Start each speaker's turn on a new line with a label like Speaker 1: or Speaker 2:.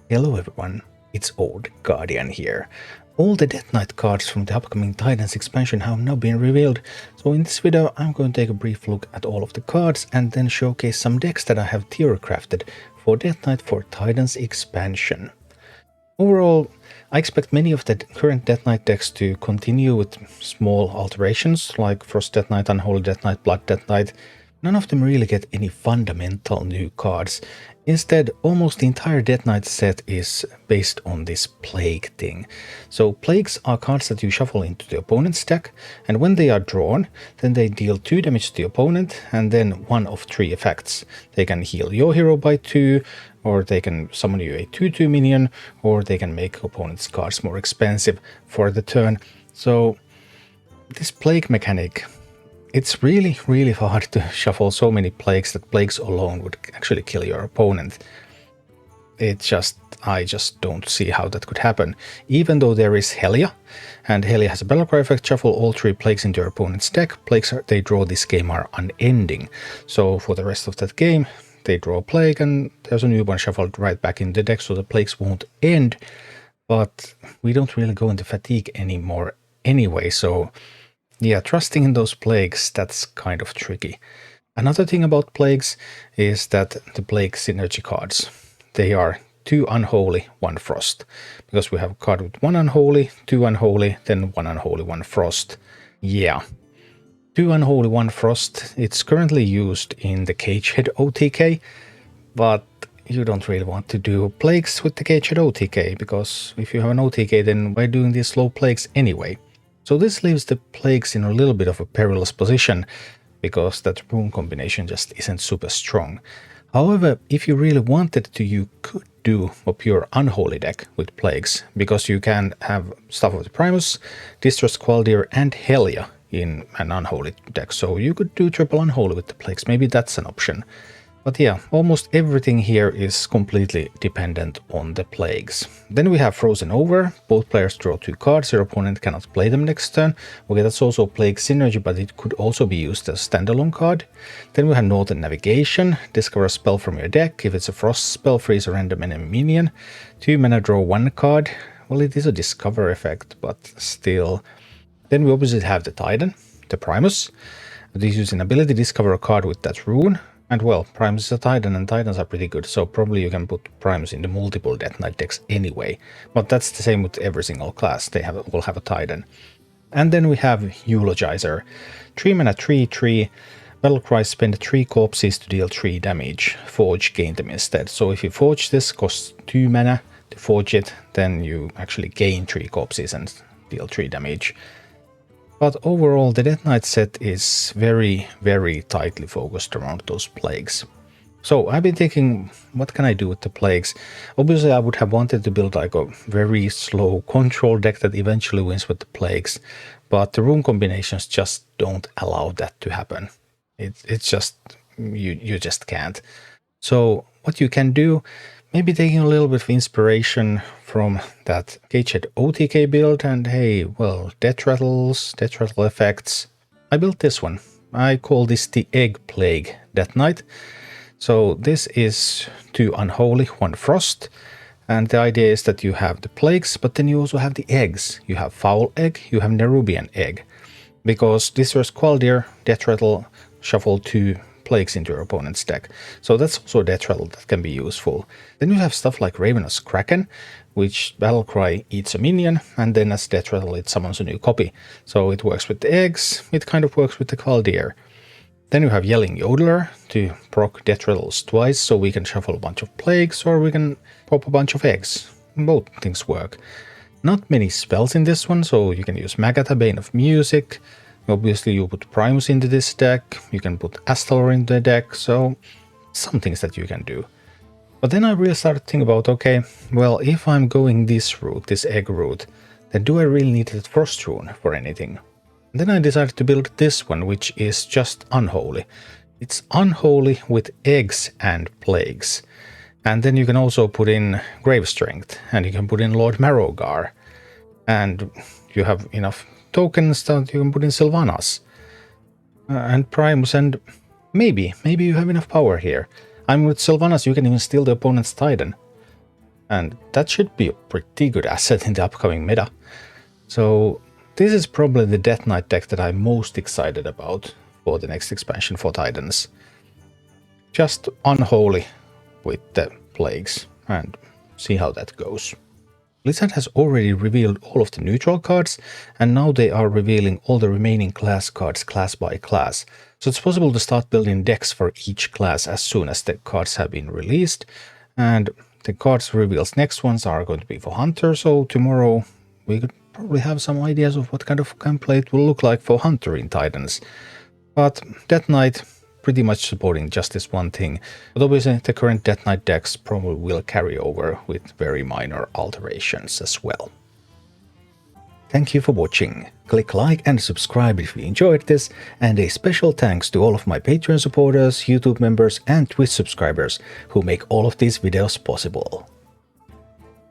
Speaker 1: Hello everyone, it's Old Guardian here. All the Death Knight cards from the upcoming Titans expansion have now been revealed, so in this video I'm going to take a brief look at all of the cards and then showcase some decks that I have theory-crafted for Death Knight for Titans expansion. Overall, I expect many of the current Death Knight decks to continue with small alterations like Frost Death Knight, Unholy Death Knight, Blood Death Knight. None of them really get any fundamental new cards. Instead, almost the entire Death Knight set is based on this Plague thing. So Plagues are cards that you shuffle into the opponent's deck, and when they are drawn, then they deal 2 damage to the opponent and then one of 3 effects. They can heal your hero by 2, or they can summon you a 2/2 minion, or they can make opponent's cards more expensive for the turn. So this Plague mechanic, it's really hard to shuffle so many plagues that plagues alone would actually kill your opponent. I just don't see how that could happen. Even though there is Helia, and Helia has a battlecry effect, shuffle all 3 plagues into your opponent's deck. Plagues they draw this game are unending. So for the rest of that game, they draw a plague and there's a new one shuffled right back in the deck, so the plagues won't end. But we don't really go into fatigue anymore anyway, so yeah, trusting in those plagues, that's kind of tricky. Another thing about plagues is that the plague synergy cards, they are 2 unholy, 1 frost. Because we have a card with 1 unholy, 2 unholy, then 1 unholy, 1 frost. Yeah. 2 unholy, 1 frost. It's currently used in the Cagehead OTK, but you don't really want to do plagues with the Cagehead OTK, because if you have an OTK, then why doing these slow plagues anyway? So this leaves the plagues in a little bit of a perilous position, because that rune combination just isn't super strong. However, if you really wanted to, you could do a pure unholy deck with plagues, because you can have Staff of the Primus, Distress Qualdir and Helia in an unholy deck. So you could do triple unholy with the plagues, maybe that's an option. But yeah, almost everything here is completely dependent on the plagues. Then we have Frozen Over. Both players draw 2 cards, your opponent cannot play them next turn. Okay, that's also Plague Synergy, but it could also be used as a standalone card. Then we have Northern Navigation. Discover a spell from your deck. If it's a Frost spell, freeze a random enemy minion. 2 mana, draw 1 card. Well, it is a Discover effect, but still. Then we obviously have the Titan, the Primus. This uses an ability, discover a card with that rune. And well, Primus is a Titan and Titans are pretty good, so probably you can put Primus in the multiple Death Knight decks anyway. But that's the same with every single class, they will have a Titan. And then we have Eulogizer. 3 mana 3/3, Battlecry, spend 3 corpses to deal 3 damage. Forge, gain them instead. So if you forge this, costs 2 mana to forge it, then you actually gain 3 corpses and deal 3 damage. But overall, the Death Knight set is very tightly focused around those plagues. So I've been thinking, what can I do with the plagues? Obviously, I would have wanted to build like a very slow control deck that eventually wins with the plagues, but the rune combinations just don't allow that to happen. It's just, you just can't. So what you can do, maybe taking a little bit of inspiration from that Cagehead OTK build, and hey, well, death rattle effects. I built this one. I call this the Egg Plague Death Knight. So this is 2 unholy, 1 frost. And the idea is that you have the plagues, but then you also have the eggs. You have Foul Egg, you have Nerubian Egg. Because Distress Qualdir, death rattle, shuffle 2 plagues into your opponent's deck. So that's also a death rattle that can be useful. Then you have stuff like Ravenous Kraken, which Battlecry eats a minion, and then as death rattle it summons a new copy. So it works with the eggs, it kind of works with the Qualdir. Then you have Yelling Yodeler to proc death rattles twice, so we can shuffle a bunch of plagues, or we can pop a bunch of eggs. Both things work. Not many spells in this one, so you can use Magatha, Bane of Music. Obviously you put Primus into this deck, you can put Astalor into the deck, so some things that you can do. But then I really started thinking about, okay, well, if I'm going this route, this egg route, then do I really need that Frost rune for anything? And then I decided to build this one, which is just unholy. It's unholy with eggs and plagues. And then you can also put in Grave Strength, and you can put in Lord Marrowgar. And you have enough tokens that you can put in Sylvanas and Primus, and maybe you have enough power here. I'm with Sylvanas, you can even steal the opponent's Titan. and that should be a pretty good asset in the upcoming meta. So this is probably the Death Knight deck that I'm most excited about for the next expansion for Titans. Just unholy with the plagues, and see how that goes. Blizzard has already revealed all of the neutral cards, and now they are revealing all the remaining class cards class by class. So it's possible to start building decks for each class as soon as the cards have been released. And the cards reveals next ones are going to be for Hunter, so tomorrow we could probably have some ideas of what kind of gameplay it will look like for Hunter in Titans. But Death Knight pretty much supporting just this one thing, but obviously the current Death Knight decks probably will carry over with very minor alterations as well. Thank you for watching. Click like and subscribe if you enjoyed this, and a special thanks to all of my Patreon supporters, YouTube members and Twitch subscribers who make all of these videos possible.